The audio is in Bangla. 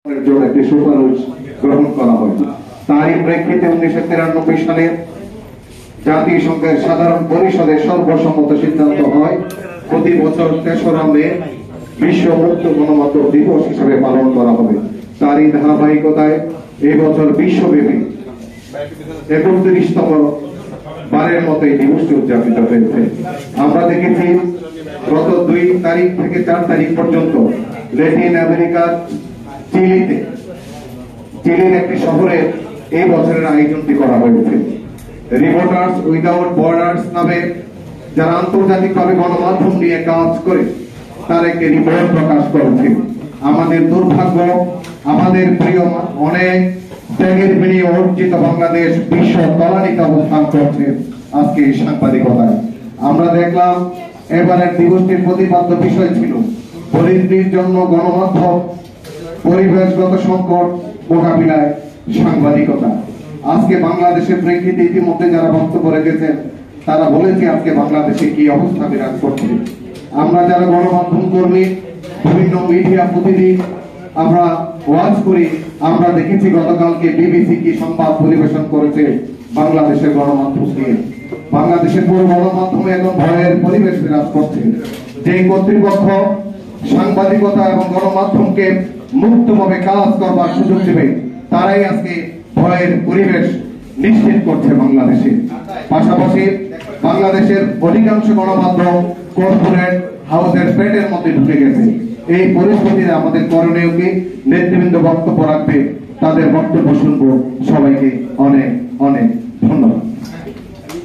একটি সুপারিশ গ্রহণ করা হয়। তারই প্রেক্ষিতে 1993 সালে জাতিসংঘের সাধারণ পরিষদের সর্বসম্মত সিদ্ধান্ত হয় প্রতি বছর ৩রা মে বিশ্ব মুক্ত গণমাধ্যম দিবস হিসেবে পালন করা হবে। তারই ধারাবাহিকতায় এই বছর বিশ্বব্যাপী ৩১তম বারের মতো এই দিবসটি উদযাপিত হয়েছে। আমরা দেখেছি গত 2 তারিখ থেকে 4 তারিখ পর্যন্ত ল্যাটিন আমেরিকার চিলির একটি শহরে এই বছরের আয়োজনটি করা হয়েছে। রিপোর্টার্স উইদাউট বর্ডার্স নামে যারা আন্তর্জাতিকভাবে গণমাধ্যম নিয়ে কাজ করে তার একটি রিপোর্ট প্রকাশ করেছে। আমাদের দুর্ভাগ্য, আমাদের প্রিয় অনেক ত্যাগের বিনিময়ে অর্জিত বাংলাদেশ বিশ্ব তলানিতে অবস্থান করছে আজকে এই সাংবাদিকতায়। আমরা দেখলাম এবারের দিবসটির প্রতিপাদ্য বিষয় ছিল পরিস্থিতির জন্য গণমাধ্যম, পরিবেশগত সংকট মোকাবিলায় সাংবাদিকতা। আজকে বাংলাদেশের প্রেক্ষিতে ইতিমধ্যে যারা বক্তব্য রেখেছেন তারা বলেছে আজকে বাংলাদেশে কি অবস্থা বিরাজ করছে। আমরা যারা গণমাধ্যম কর্মী, বিভিন্ন মিডিয়া প্রতিনিধি আমরা ওয়াচ করি, আমরা দেখেছি গতকালকে বিবিসি কি সংবাদ পরিবেশন করেছে বাংলাদেশের গণমাধ্যম নিয়ে। বাংলাদেশের পুরো গণমাধ্যমে এখন ভয়ের পরিবেশ বিরাজ করছে। যে কর্তৃপক্ষ সাংবাদিকতা এবং গণমাধ্যমকে মুক্তভাবে কাজ করবার সুযোগ দেবে তারাই আজকে ভয়ের পরিবেশ নিশ্চিত করছে বাংলাদেশে। পাশাপাশি বাংলাদেশের অধিকাংশ গণমাধ্যম কর্পোরেট হাউসের পেটের মধ্যে ঢুকে গেছে। এই পরিস্থিতিতে আমাদের করণীয় কি? নেতৃবৃন্দ বক্তব্য রাখবে, তাদের বক্তব্য শুনবো। সবাইকে অনেক অনেক ধন্যবাদ।